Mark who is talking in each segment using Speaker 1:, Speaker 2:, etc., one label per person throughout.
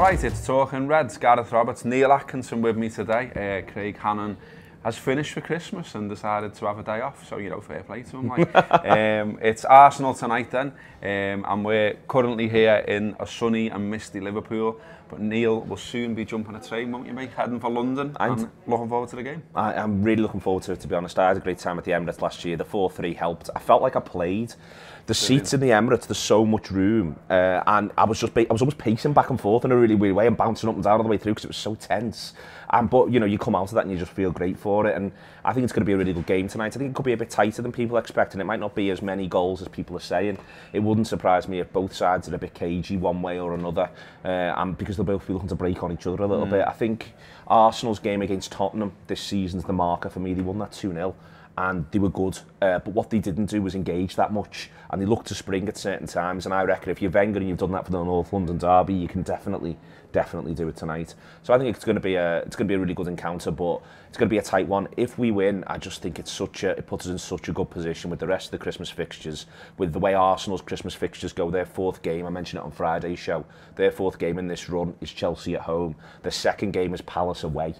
Speaker 1: Alright, it's Talking Reds, Gareth Roberts, Neil Atkinson with me today. Craig Hannon has finished for Christmas and decided to have a day off, so, you know, fair play to him. Like. It's Arsenal tonight then, and we're currently here in a sunny and misty Liverpool, but Neil will soon be jumping a train, won't you, mate, heading for London, and looking forward to the game.
Speaker 2: I'm really looking forward to it, to be honest. I had a great time at the Emirates last year. The 4-3 helped. I felt like I played. The seats in the Emirates, there's so much room, and I was almost pacing back and forth in a really weird way and bouncing up and down all the way through because it was so tense. But you know, you come out of that and you just feel great for it, and I think it's going to be a really good game tonight. I think it could be a bit tighter than people expect, and it might not be as many goals as people are saying. It wouldn't surprise me if both sides are a bit cagey one way or another, and because they'll both be looking to break on each other a little bit. I think Arsenal's game against Tottenham this season's the marker for me. They won that 2-0. And they were good, but what they didn't do was engage that much, and they looked to spring at certain times. And I reckon if you're Wenger and you've done that for the North London derby, you can definitely do it tonight. So I think it's going to be a really good encounter, but it's going to be a tight one. If we win, I just think it puts us in such a good position with the rest of the Christmas fixtures, with the way Arsenal's Christmas fixtures go. Their fourth game, I mentioned it on Friday's show, their fourth game in this run is Chelsea at home. Their second game is Palace away.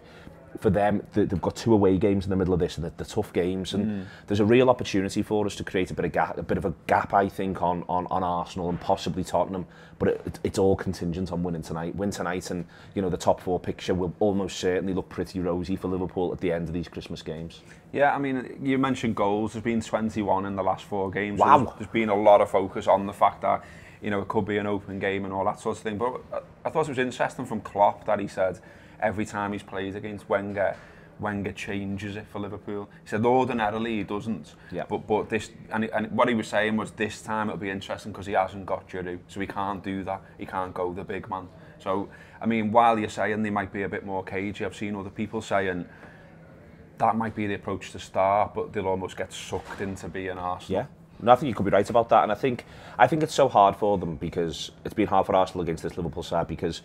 Speaker 2: For them, they've got 2 away games in the middle of this, and they're tough games, and there's a real opportunity for us to create a bit of a gap, I think, on Arsenal and possibly Tottenham. But it's all contingent on winning tonight. Win tonight, and you know the top 4 picture will almost certainly look pretty rosy for Liverpool at the end of these Christmas games.
Speaker 1: Yeah, I mean, you mentioned goals. There's been 21 in the last 4 games.
Speaker 2: Wow.
Speaker 1: There's been a lot of focus on the fact that, you know, it could be an open game and all that sort of thing. But I thought it was interesting from Klopp that he said every time he's played against Wenger changes it for Liverpool. He said ordinarily he doesn't, but this, and what he was saying was this time it'll be interesting because he hasn't got Giroud, so he can't do that. He can't go the big man. So, I mean, while you're saying they might be a bit more cagey, I've seen other people saying that might be the approach to start, but they'll almost get sucked into being Arsenal.
Speaker 2: Yeah. No, I think you could be right about that, and I think it's so hard for them because it's been hard for Arsenal against this Liverpool side because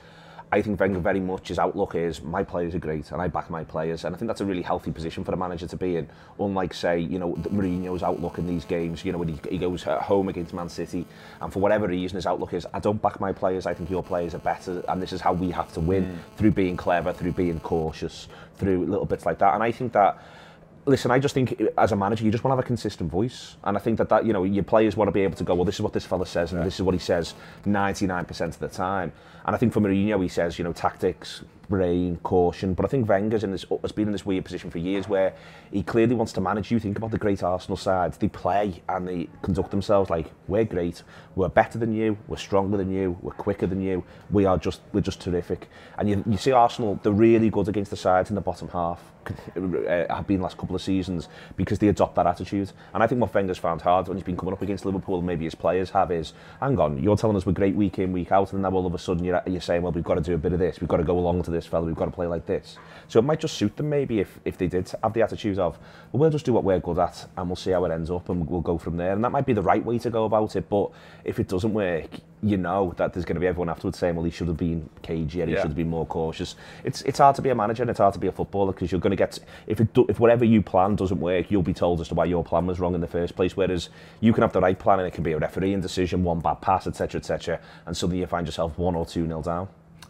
Speaker 2: I think Wenger very much, his outlook is, my players are great and I back my players, and I think that's a really healthy position for a manager to be in, unlike, say, you know, Mourinho's outlook in these games, you know, when he goes at home against Man City, and for whatever reason his outlook is, I don't back my players, I think your players are better, and this is how we have to win, through being clever, through being cautious, through little bits like that. And I think that, listen, I just think as a manager, you just want to have a consistent voice. And I think that you know, your players want to be able to go, well, this is what this fella says, and this is what he says 99% of the time. And I think for Mourinho, he says, you know, tactics, brain, caution. But I think Wenger's has been in this weird position for years where he clearly wants to manage you. Think about the great Arsenal sides. They play and they conduct themselves like, we're great, we're better than you, we're stronger than you, we're quicker than you, we're just terrific. And you see Arsenal, they're really good against the sides in the bottom half, have been the last couple of seasons, because they adopt that attitude. And I think what Wenger's found hard when he's been coming up against Liverpool, maybe his players have, is, hang on, you're telling us we're great week in, week out, and then all of a sudden you're saying, well, we've got to do a bit of this, we've got to go along to this fella, we've got to play like this. So it might just suit them maybe if they did have the attitude of, well, we'll just do what we're good at and we'll see how it ends up and we'll go from there. And that might be the right way to go about it, but if it doesn't work, you know that there's going to be everyone afterwards saying, well, he should have been cagey, he should have been more cautious. It's hard to be a manager and it's hard to be a footballer, because you're going to get, if whatever you plan doesn't work, you'll be told as to why your plan was wrong in the first place, whereas you can have the right plan and it can be a refereeing decision, one bad pass, etc., and suddenly you find yourself 1 or 2-0 down.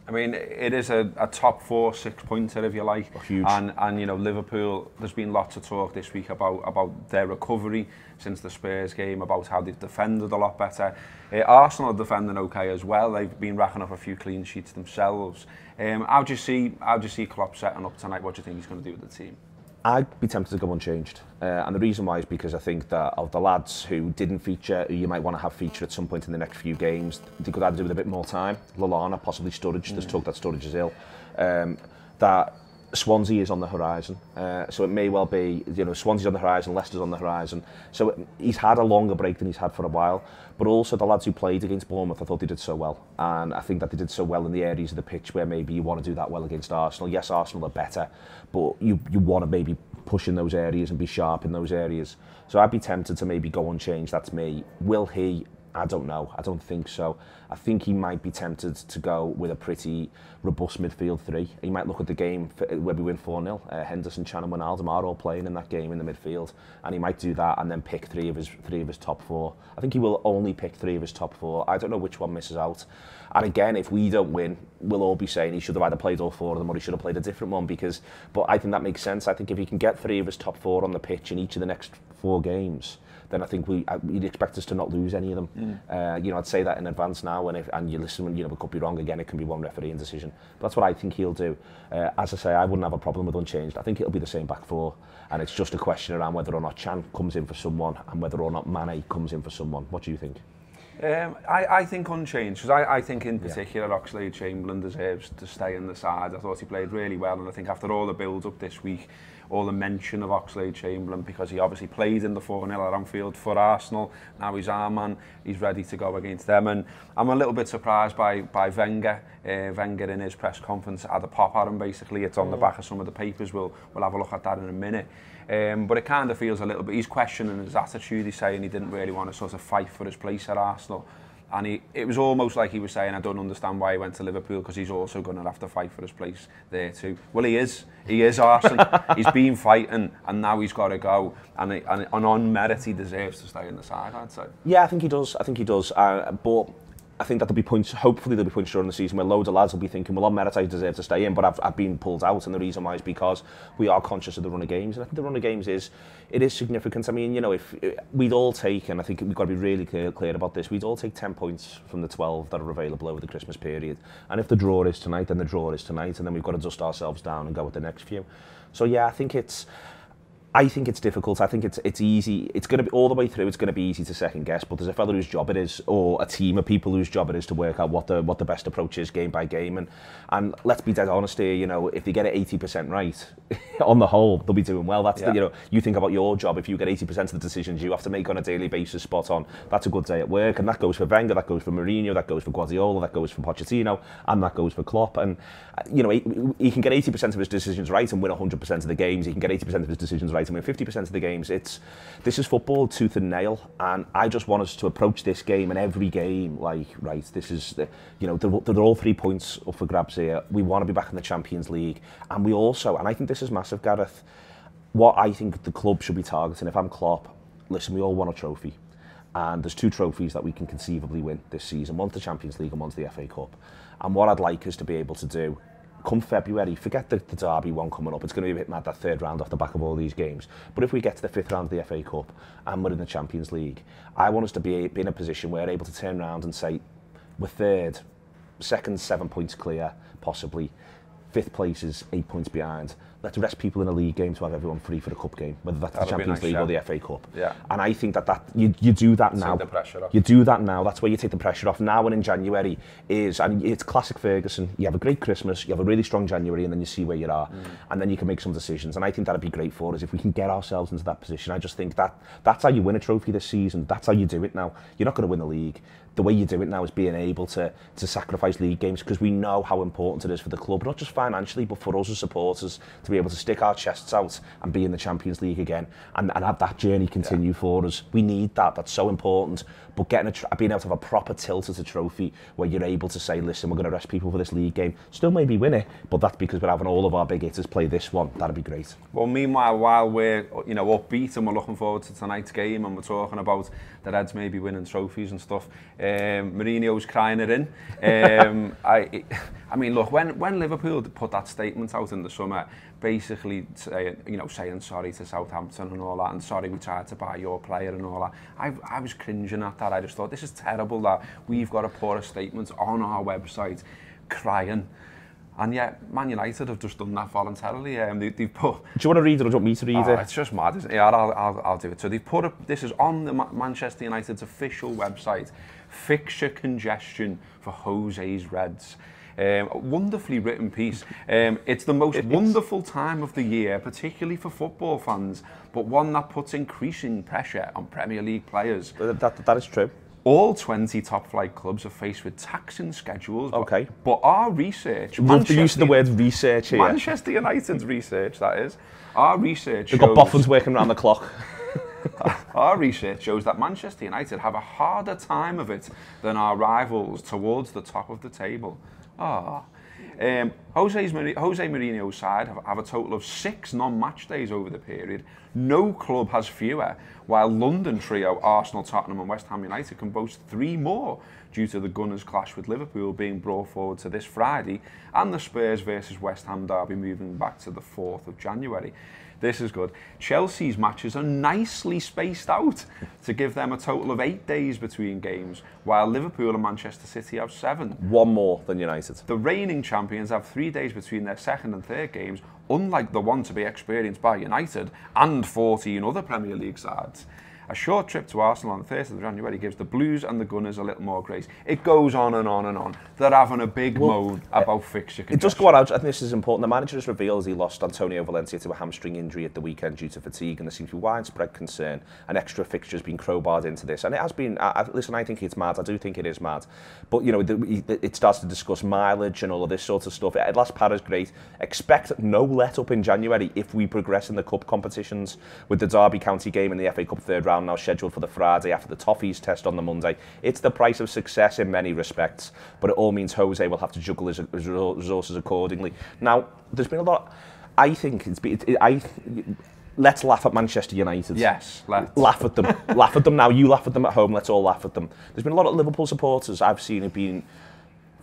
Speaker 1: I mean, it is a top 4 6-pointer, if you like.
Speaker 2: Huge.
Speaker 1: And you know, Liverpool, there's been lots of talk this week about their recovery since the Spurs game, about how they've defended a lot better. Arsenal are defending okay as well. They've been racking up a few clean sheets themselves. How do you see Klopp setting up tonight? What do you think he's going to do with the team?
Speaker 2: I'd be tempted to go unchanged, and the reason why is because I think that of the lads who didn't feature, who you might want to have feature at some point in the next few games, they could either do with a bit more time. Lallana, possibly Sturridge, there's talk that Sturridge is ill. That Swansea is on the horizon, so it may well be, you know, Swansea's on the horizon, Leicester's on the horizon, so he's had a longer break than he's had for a while. But also the lads who played against Bournemouth, I thought they did so well, and I think that they did so well in the areas of the pitch where maybe you want to do that well against Arsenal. Yes, Arsenal are better, but you want to maybe push in those areas and be sharp in those areas. So I'd be tempted to maybe go unchanged. That's me. Will he I don't know. I don't think so. I think he might be tempted to go with a pretty robust midfield three. He might look at the game where we win 4-0. Henderson, Chan and Wijnaldum are all playing in that game in the midfield, and he might do that and then pick three of his top four. I think he will only pick three of his top four. I don't know which one misses out. And again, if we don't win, we'll all be saying he should have either played all four of them or he should have played a different one. But I think that makes sense. I think if he can get three of his top four on the pitch in each of the next 4 games, then I think you'd expect us to not lose any of them. I'd say that in advance now, and you listen, we could be wrong again. It can be one refereeing decision. But that's what I think he'll do. As I say, I wouldn't have a problem with unchanged. I think it'll be the same back four, and it's just a question around whether or not Chan comes in for someone and whether or not Mane comes in for someone. What do you think?
Speaker 1: I think unchanged, because I think in particular Oxlade-Chamberlain deserves to stay in the side. I thought he played really well, and I think after all the build-up this week, all the mention of Oxlade-Chamberlain, because he obviously played in the 4-0 at Anfield for Arsenal, now he's our man, he's ready to go against them, and I'm a little bit surprised by Wenger. Wenger in his press conference had a pop at him, basically. It's on the back of some of the papers, we'll have a look at that in a minute. But it kind of feels a little bit, he's questioning his attitude. He's saying he didn't really want to sort of fight for his place at Arsenal. And it was almost like he was saying, I don't understand why he went to Liverpool, because he's also going to have to fight for his place there too. Well, he is Arsene. He's been fighting, and now he's got to go. And on merit, he deserves to stay in the side, I'd say.
Speaker 2: Yeah, I think he does. But I think that there'll be points, hopefully there'll be points during the season where loads of lads will be thinking, well, on merit I deserve to stay in, but I've been pulled out, and the reason why is because we are conscious of the run of games, and I think the run of games is significant. I mean, if we'd all take, and I think we've got to be really clear about this, we'd all take 10 points from the 12 that are available over the Christmas period, and if the draw is tonight, then the draw is tonight, and then we've got to dust ourselves down and go with the next few. So yeah, I think it's difficult. I think it's easy. It's going to be all the way through. It's going to be easy to second guess. But there's a fella whose job it is, or a team of people whose job it is, to work out what the best approach is game by game. And let's be dead honest here. If they get it 80% right, on the whole, they'll be doing well. That's you think about your job. If you get 80% of the decisions you have to make on a daily basis spot on, that's a good day at work. And that goes for Wenger, that goes for Mourinho, that goes for Guardiola, that goes for Pochettino, and that goes for Klopp. And he can get 80% of his decisions right and win 100% of the games. He can get 80% of his decisions right and win 50% of the games. This is football, tooth and nail, and I just want us to approach this game and every game like, right, this is they're all 3 points up for grabs here. We want to be back in the Champions League, and we also, and I think this is massive, Gareth, what I think the club should be targeting, if I'm Klopp, listen, we all want a trophy, and there's 2 trophies that we can conceivably win this season. One's the Champions League and one's the FA Cup, and what I'd like us to be able to do come February, forget the Derby one coming up. It's going to be a bit mad, that 3rd round off the back of all these games. But if we get to the 5th round of the FA Cup and we're in the Champions League, I want us to be in a position where we're able to turn around and say, we're 3rd, 2nd 7 points clear, possibly. 5th place is 8 points behind. Let's rest people in a league game to have everyone free for the cup game, whether that's the Champions League or the FA Cup.
Speaker 1: Yeah.
Speaker 2: And I think that you do that now.
Speaker 1: Take the pressure off.
Speaker 2: You do that now. That's where you take the pressure off. Now and in January and it's classic Ferguson. You have a great Christmas, you have a really strong January, and then you see where you are, and then you can make some decisions. And I think that'd be great for us if we can get ourselves into that position. I just think that's how you win a trophy this season. That's how you do it now. You're not going to win the league. The way you do it now is being able to sacrifice league games, because we know how important it is for the club, not just financially, but for us as supporters, to be able to stick our chests out and be in the Champions League again and have that journey continue for us. We need that. That's so important. But being able to have a proper tilt at a trophy where you're able to say, listen, we're going to rest people for this league game, still maybe win it, but that's because we're having all of our big hitters play this one. That'd be great.
Speaker 1: Well, meanwhile, while we're upbeat and we're looking forward to tonight's game and we're talking about the Reds maybe winning trophies and stuff, Mourinho's crying it in. I mean, look, when Liverpool put that statement out in the summer, basically saying sorry to Southampton and all that, and sorry we tried to buy your player and all that, I was cringing at that. I just thought, this is terrible that we've got to put a statement on our website crying. And yet, Man United have just done that voluntarily. They've put... Do
Speaker 2: you want to read it or do you want me to read it?
Speaker 1: It's just mad, isn't it? Yeah, I'll do it. So they've put this is on the Manchester United's official website. Fixture congestion for Jose's Reds. A wonderfully written piece. It's the most wonderful time of the year, particularly for football fans, but one that puts increasing pressure on Premier League players.
Speaker 2: That is true.
Speaker 1: All 20 top-flight clubs are faced with taxing schedules.
Speaker 2: Okay.
Speaker 1: But our research...
Speaker 2: Love the use of the word research here.
Speaker 1: Manchester United's research, that is. Our research
Speaker 2: They've got Boffins working around the clock.
Speaker 1: Our research shows that Manchester United have a harder time of it than our rivals towards the top of the table. Jose Mourinho's side have a total of 6 non-match days over the period. No club has fewer, while London trio Arsenal, Tottenham and West Ham United can boast 3 more due to the Gunners' clash with Liverpool being brought forward to this Friday and the Spurs versus West Ham derby moving back to the 4th of January. This is good. Chelsea's matches are nicely spaced out to give them a total of 8 days between games, while Liverpool and Manchester City have 7.
Speaker 2: 1 more than United.
Speaker 1: The reigning champions have 3 days between their second and third games, unlike the one to be experienced by United and 14 other Premier League sides. A short trip to Arsenal on the 30th of January gives the Blues and the Gunners a little more grace. It goes on and on and on. They're having a big moan about fixture congestion.
Speaker 2: It does go on out. I think this is important. The manager has revealed he lost Antonio Valencia to a hamstring injury at the weekend due to fatigue, and there seems to be widespread concern and extra fixtures being crowbarred into this. And it has been, listen, I think it's mad. I do think it is mad. But, you know, it starts to discuss mileage and all of this sort of stuff. Last Para's great. Expect no let-up in January if we progress in the cup competitions, with the Derby County game and the FA Cup third round now scheduled for the Friday after the Toffees test on the Monday. It's the price of success in many respects, but it all means Jose will have to juggle his resources accordingly. Now, there's been a lot. I think let's laugh at Manchester United.
Speaker 1: Yes, let's.
Speaker 2: Laugh at them. Laugh at them now. You laugh at them at home. Let's all laugh at them. There's been a lot of Liverpool supporters I've seen have been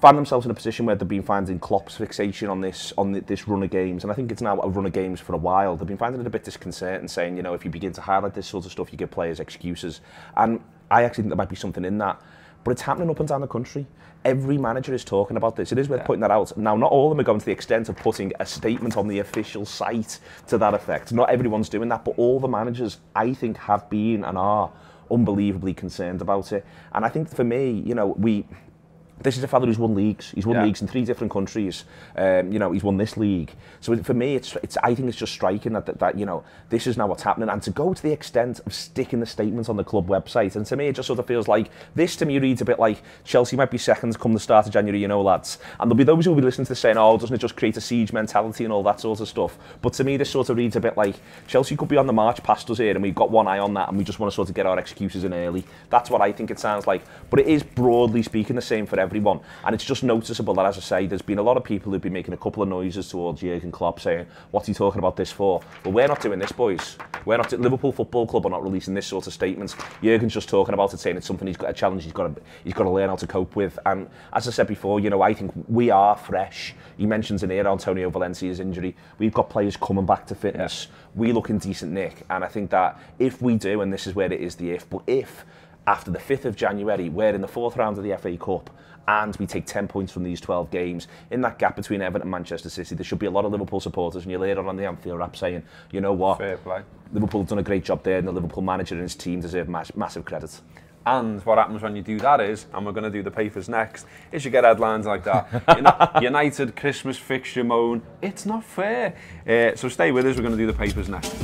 Speaker 2: find themselves in a position where they've been finding Klopp's fixation on this run of games, and I think it's now a run of games for a while. They've been finding it a bit disconcerting, saying, you know, if you begin to highlight this sort of stuff, you give players excuses, and I actually think there might be something in that. But it's happening up and down the country. Every manager is talking about this. It is worth pointing that out. Now, not all of them are going to the extent of putting a statement on the official site to that effect. Not everyone's doing that, but all the managers, I think, have been and are unbelievably concerned about it. And I think for me, you know, this is a fella who's won leagues. He's won leagues in 3 different countries. You know, he's won this league. So for me, I think it's just striking that you know, this is now what's happening, and to go to the extent of sticking the statements on the club website. And to me, it just sort of feels like this. To me, reads a bit like Chelsea might be seconds come the start of January, you know, lads. And there'll be those who will be listening to this saying, "Oh, doesn't it just create a siege mentality and all that sort of stuff?" But to me, this sort of reads a bit like Chelsea could be on the march past us here, and we've got one eye on that, and we just want to sort of get our excuses in early. That's what I think it sounds like. But it is broadly speaking the same for everyone. And it's just noticeable that, as I say, there's been a lot of people who've been making a couple of noises towards Jurgen Klopp saying, what's he talking about this for? Well, we're not doing this, boys. We're not. Liverpool Football Club are not releasing this sort of statements. Jurgen's just talking about it, saying it's something he's got, a challenge he's got to learn how to cope with. And as I said before, you know, I think we are fresh. He mentions in here Antonio Valencia's injury. We've got players coming back to fitness. We look in decent nick. And I think that if we do, and this is where it is the if, but if after the 5th of January, we're in the 4th round of the FA Cup, and we take 10 points from these 12 games, in that gap between Everton and Manchester City, there should be a lot of Liverpool supporters, and you'll hear it on the Anfield Wrap saying, you know what,
Speaker 1: fair play. Liverpool
Speaker 2: have done a great job there, and the Liverpool manager and his team deserve massive credit.
Speaker 1: And what happens when you do that is, and we're going to do the papers next, is you get headlines like that. United Christmas fixture moan, it's not fair. So stay with us, we're going to do the papers next.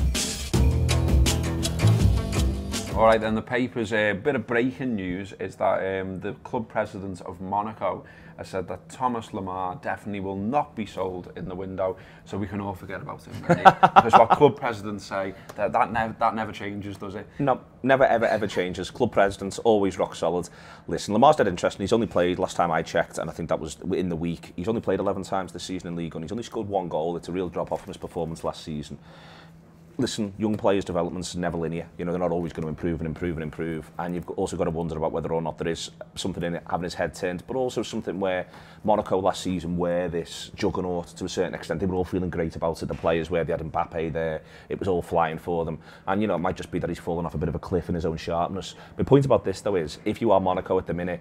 Speaker 1: All right, then the papers, a bit of breaking news is that the club president of Monaco has said that Thomas Lemar definitely will not be sold in the window, so we can all forget about him. Really. Because what club presidents say, that never changes, does it?
Speaker 2: No, never, ever changes. Club presidents, always rock solid. Listen, Lamar's dead interesting. He's only played, last time I checked, and I think that was in the week, he's only played 11 times this season in League One. He's only scored 1 goal. It's a real drop-off from his performance last season. Listen, young players' development's never linear. You know, they're not always going to improve and improve and improve. And you've also got to wonder about whether or not there is something in it having his head turned, but also something where Monaco last season were this juggernaut to a certain extent. They were all feeling great about it. The players where they had Mbappe there, it was all flying for them. And, you know, it might just be that he's fallen off a bit of a cliff in his own sharpness. The point about this, though, is if you are Monaco at the minute,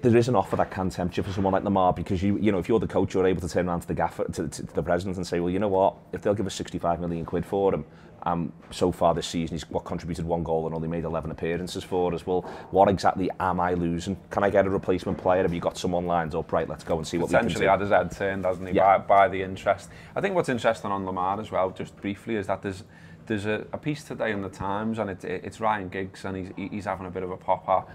Speaker 2: there is an offer that can tempt you for someone like Lemar, because you know, if you're the coach, you're able to turn around to the gaffer, to the president, and say, well, you know what, if they'll give us 65 million quid for him, so far this season he's contributed 1 goal and only made 11 appearances for us. Well, what exactly am I losing? Can I get a replacement player? Have you got someone lined up? Right, let's go and see what we can do.
Speaker 1: Essentially had his head turned, hasn't he, by the interest. I think what's interesting on Lemar as well, just briefly, is that there's a piece today in the Times, and it's Ryan Giggs, and he's having a bit of a pop at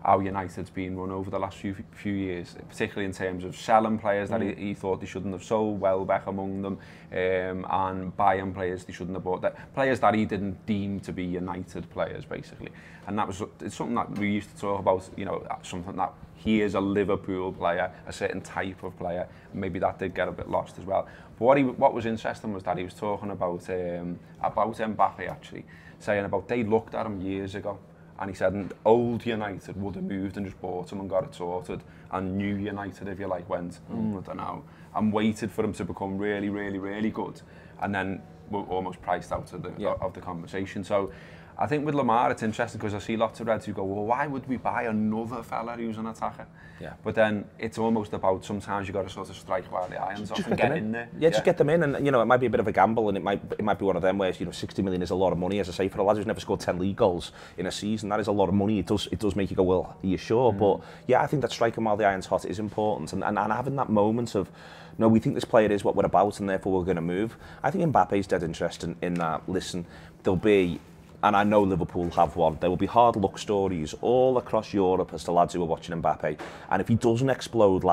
Speaker 1: how United's been run over the last few years, particularly in terms of selling players that he thought they shouldn't have sold, Welbeck among them, and buying players they shouldn't have bought, players that he didn't deem to be United players, basically. And it's something that we used to talk about, you know, something that he is a Liverpool player, a certain type of player. Maybe that did get a bit lost as well. But what was interesting was that he was talking about Mbappe, actually, saying about they looked at him years ago, and he said an old United would have moved and just bought him and got it sorted, and new United, if you like, went, I don't know, and waited for him to become really, really, really good, and then were almost priced out of the conversation. So I think with Lemar, it's interesting because I see lots of Reds who go, well, why would we buy another fella who's an attacker? Yeah. But then it's almost about sometimes you've got to sort of strike while the iron's off and get in there.
Speaker 2: Yeah, just get them in, and you know, it might be a bit of a gamble, and it might be one of them where, you know, 60 million is a lot of money. As I say, for a lad who's never scored 10 league goals in a season, that is a lot of money. It does make you go, well, are you sure? But yeah, I think that striking while the iron's hot is important, and having that moment of, no, we think this player is what we're about, and therefore we're going to move. I think Mbappe's dead interesting in that. Listen, there'll be, and I know Liverpool have one, there will be hard luck stories all across Europe as to lads who are watching Mbappe. And if he doesn't explode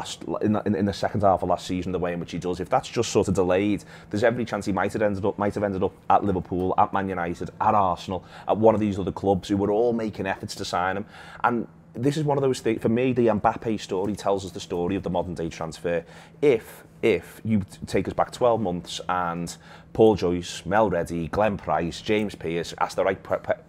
Speaker 2: in the second half of last season the way in which he does, if that's just sort of delayed, there's every chance he might have ended up at Liverpool, at Man United, at Arsenal, at one of these other clubs who were all making efforts to sign him. And this is one of those things, for me, the Mbappe story tells us the story of the modern day transfer. If you take us back 12 months and Paul Joyce, Mel Reddy, Glenn Price, James Pearce asked the right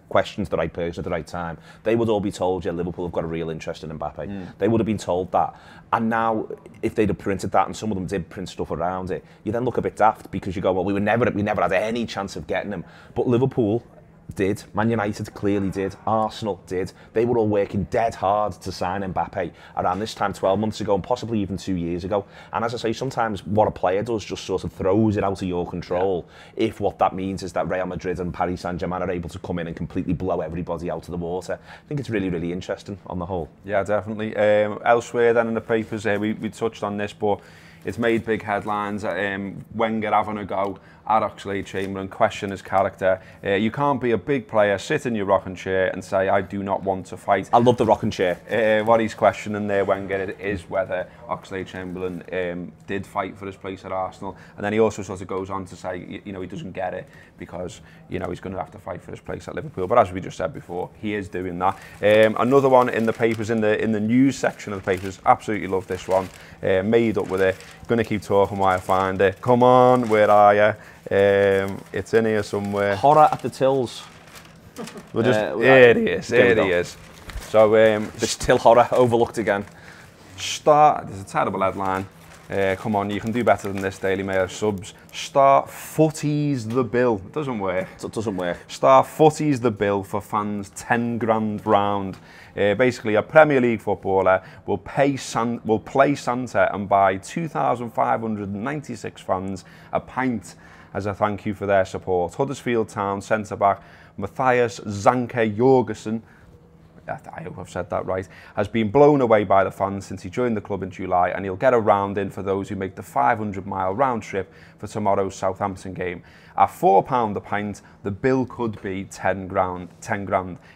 Speaker 2: questions to the right person at the right time, they would all be told, yeah, Liverpool have got a real interest in Mbappe. They would have been told that. And now, if they'd have printed that, and some of them did print stuff around it, you then look a bit daft because you go, well, we never had any chance of getting him. But Liverpool did, Man United clearly did, Arsenal did. They were all working dead hard to sign Mbappe around this time 12 months ago, and possibly even 2 years ago. And as I say, sometimes what a player does just sort of throws it out of your control, if what that means is that Real Madrid and Paris Saint-Germain are able to come in and completely blow everybody out of the water. I think it's really, really interesting on the whole.
Speaker 1: Yeah, definitely. Elsewhere then in the papers, we touched on this, but it's made big headlines. Wenger having a go at Oxlade-Chamberlain, question his character. You can't be a big player, sit in your rocking chair and say, I do not want to fight.
Speaker 2: I love the rocking chair.
Speaker 1: What he's questioning there, Wenger, is whether Oxlade-Chamberlain did fight for his place at Arsenal. And then he also sort of goes on to say, you know, he doesn't get it because, you know, he's going to have to fight for his place at Liverpool. But as we just said before, he is doing that. Another one in the papers, in the news section of the papers, absolutely love this one. Made up with it. Going to keep talking while I find it. Come on, where are you? It's in here somewhere.
Speaker 2: Horror at the tills.
Speaker 1: We'll just, here he is. So
Speaker 2: there's still horror overlooked again.
Speaker 1: There's a terrible headline. Come on, you can do better than this, Daily Mail subs. Star footies the bill. It doesn't work.
Speaker 2: It doesn't work.
Speaker 1: Star footies the bill for fans' 10 grand round. Basically, a Premier League footballer will play Santa and buy 2,596 fans a pint as a thank you for their support. Huddersfield Town centre-back Matthias Zanke Jorgensen, I hope I've said that right, has been blown away by the fans since he joined the club in July, and he'll get a round in for those who make the 500-mile round trip for tomorrow's Southampton game. At £4 a pint, the bill could be 10 grand.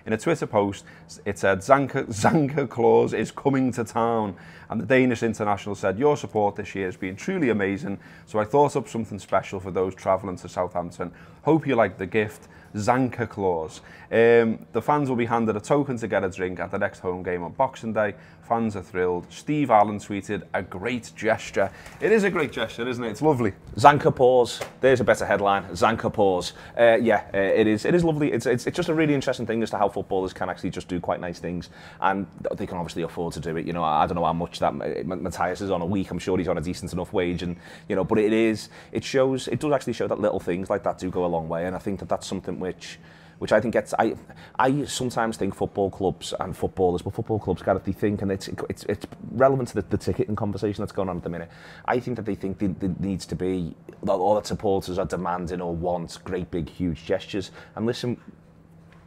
Speaker 1: In a Twitter post, it said, Zanke Claus is coming to town. And the Danish international said, your support this year has been truly amazing, so I thought up something special for those travelling to Southampton. Hope you like the gift. Zanke Claus. The fans will be handed a token to get a drink at the next home game on Boxing Day. Fans are thrilled. Steve Allen tweeted, a great gesture. It is a great gesture, isn't it? It's lovely.
Speaker 2: Zanke Paws. There's a better headline. Zanke Paws. It is lovely. It's just a really interesting thing as to how footballers can actually just do quite nice things, and they can obviously afford to do it. You know, I don't know how much that Matthias is on a week. I'm sure he's on a decent enough wage, and you know, but it does actually show that little things like that do go a long way, and I think that that's something which I think gets. I sometimes think football clubs and footballers, but football clubs, Gareth, they think, and it's relevant to the ticketing conversation that's going on at the minute. I think that they think there needs to be, or that supporters are demanding or want great big huge gestures. And listen,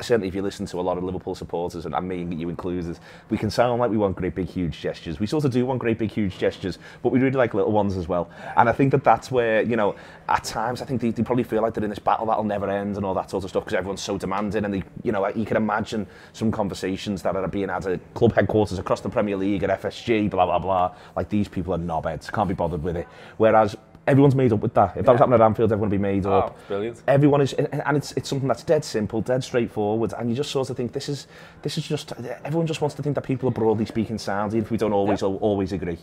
Speaker 2: certainly if you listen to a lot of Liverpool supporters, and me and you included, we can sound like we want great big huge gestures. We sort of do want great big huge gestures, but we really like little ones as well. And I think that's where, you know, at times I think they probably feel like they're in this battle that'll never end and all that sort of stuff because everyone's so demanding, and they, you know, you can imagine some conversations that are being had at club headquarters across the Premier League, at FSG, blah blah blah. Like, these people are knobheads, can't be bothered with it. Whereas everyone's made up with that. If that was happening at Anfield, everyone would be made up.
Speaker 1: Brilliant.
Speaker 2: Everyone is, and it's something that's dead simple, dead straightforward, and you just sort of think this is just, everyone just wants to think that people are broadly speaking sound, even if we don't always agree.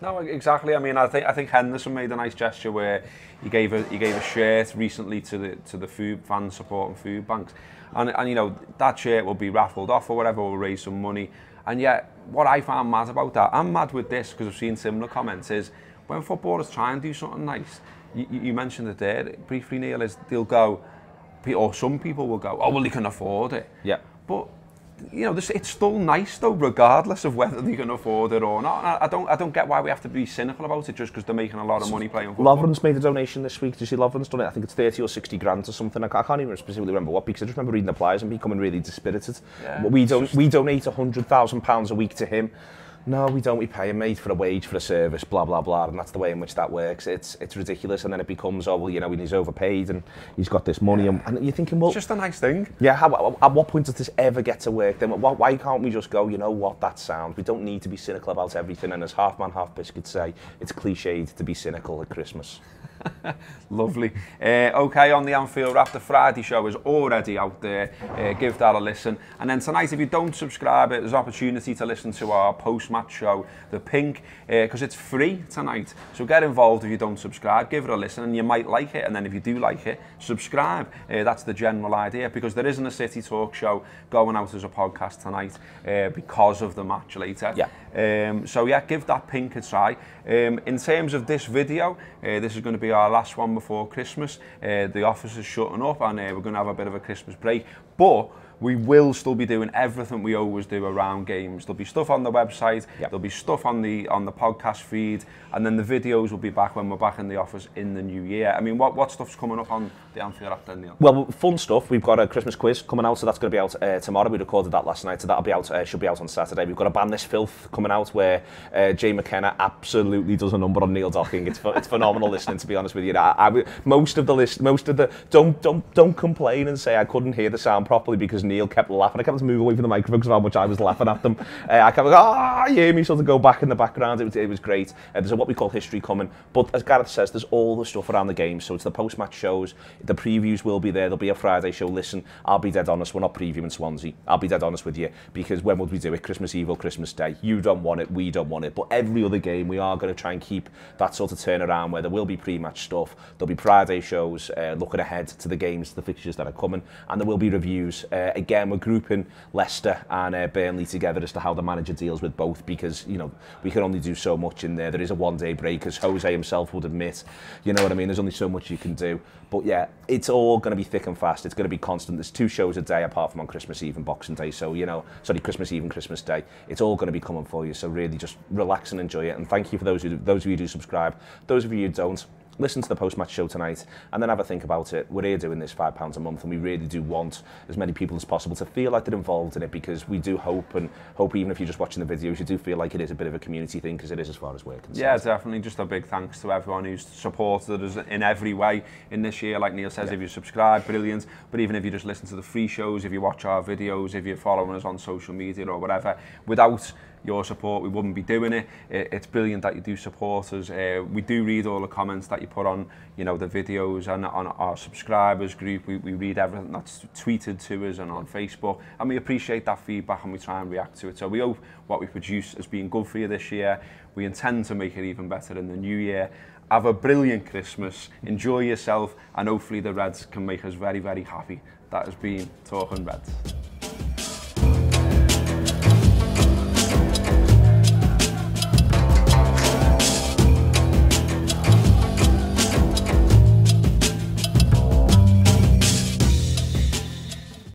Speaker 1: No, exactly. I mean, I think Henderson made a nice gesture where he gave a shirt recently to the food fans supporting food banks, and you know, that shirt will be raffled off or whatever, will raise some money. And yet, what I found mad about that, I'm mad with this because I've seen similar comments, is when footballers try and do something nice, you mentioned it there briefly, Neil, is they'll go, or some people will go, oh, well, they can afford it.
Speaker 2: Yeah.
Speaker 1: But, you know, it's still nice, though, regardless of whether they can afford it or not. And I don't get why we have to be cynical about it just because they're making a lot of money playing football.
Speaker 2: Lovren's made a donation this week. Did you see Lovren's done it? I think it's 30 or 60 grand or something. I can't even specifically remember what, because I just remember reading the pliers and becoming really dispirited. Yeah, we donate £100,000 a week to him. No, we don't. We pay him, mate, for a wage, for a service, blah, blah, blah. And that's the way in which that works. It's ridiculous. And then it becomes, oh, well, you know, he's overpaid and he's got this money. Yeah. And you're thinking, well...
Speaker 1: It's just a nice thing.
Speaker 2: Yeah, at what point does this ever get to work? Then why can't we just go, you know what, that sounds... We don't need to be cynical about everything. And as Half Man, Half Biscuit say, it's cliched to be cynical at Christmas.
Speaker 1: Lovely. Okay, on the Anfield Wrap, the Friday show is already out there. Give that a listen. And then tonight, if you don't subscribe, there's an opportunity to listen to our post-match show, The Pink, because it's free tonight. So get involved if you don't subscribe. Give it a listen, and you might like it. And then if you do like it, subscribe. That's the general idea, because there isn't a City Talk show going out as a podcast tonight because of the match later.
Speaker 2: Yeah.
Speaker 1: So yeah, give that Pink a try. In terms of this video, this is going to be our last one before Christmas. The office is shutting up, and we're going to have a bit of a Christmas break, but we will still be doing everything we always do around games. There'll be stuff on the website, there'll be stuff on the podcast feed, and then the videos will be back when we're back in the office in the new year. I mean, what stuff's coming up on the Anfield Wrap then, Neil?
Speaker 2: Well, fun stuff. We've got a Christmas quiz coming out, so that's going to be out tomorrow. We recorded that last night, so that'll be out. Should be out on Saturday. We've got a Ban This Filth coming out where Jay McKenna absolutely does a number on Neil Docking. It's phenomenal listening, to be honest with you. Most of the don't complain and say I couldn't hear the sound properly because Neil kept laughing. I kept moving away from the microphone because of how much I was laughing at them. I kept like, you hear me sort of go back in the background. It was great. There's what we call history coming. But as Gareth says, there's all the stuff around the game. So it's the post-match shows. The previews will be there. There'll be a Friday show. Listen, I'll be dead honest. We're not previewing Swansea. I'll be dead honest with you, because when would we do it? Christmas Eve or Christmas Day? You don't want it. We don't want it. But every other game, we are going to try and keep that sort of turnaround where there will be pre-match stuff. There'll be Friday shows looking ahead to the games, the fixtures that are coming, and there will be reviews. Again, we're grouping Leicester and Burnley together as to how the manager deals with both, because, you know, we can only do so much in there. There is a one-day break, as Jose himself would admit. You know what I mean? There's only so much you can do. But yeah, it's all going to be thick and fast. It's going to be constant. There's 2 shows a day apart from on Christmas Eve and Boxing Day. So, you know, sorry, Christmas Eve and Christmas Day. It's all going to be coming for you. So really just relax and enjoy it. And thank you for those of you who do subscribe. Those of you who don't, listen to the post-match show tonight and then have a think about it. We're here doing this £5 a month, and we really do want as many people as possible to feel like they're involved in it, because we do hope even if you're just watching the videos, you do feel like it is a bit of a community thing, because it is, as far as we're concerned. Yeah,
Speaker 1: definitely. Just a big thanks to everyone who's supported us in every way in this year. Like Neil says, if you subscribe, brilliant. But even if you just listen to the free shows, if you watch our videos, if you're following us on social media or whatever, without your support, we wouldn't be doing it. It's brilliant that you do support us. We do read all the comments that you put on, you know, the videos and on our subscribers group. We read everything that's tweeted to us and on Facebook, and we appreciate that feedback and we try and react to it. So we hope what we produce has been good for you this year. We intend to make it even better in the new year. Have a brilliant Christmas, enjoy yourself, and hopefully the Reds can make us very, very happy. That has been Talking Reds.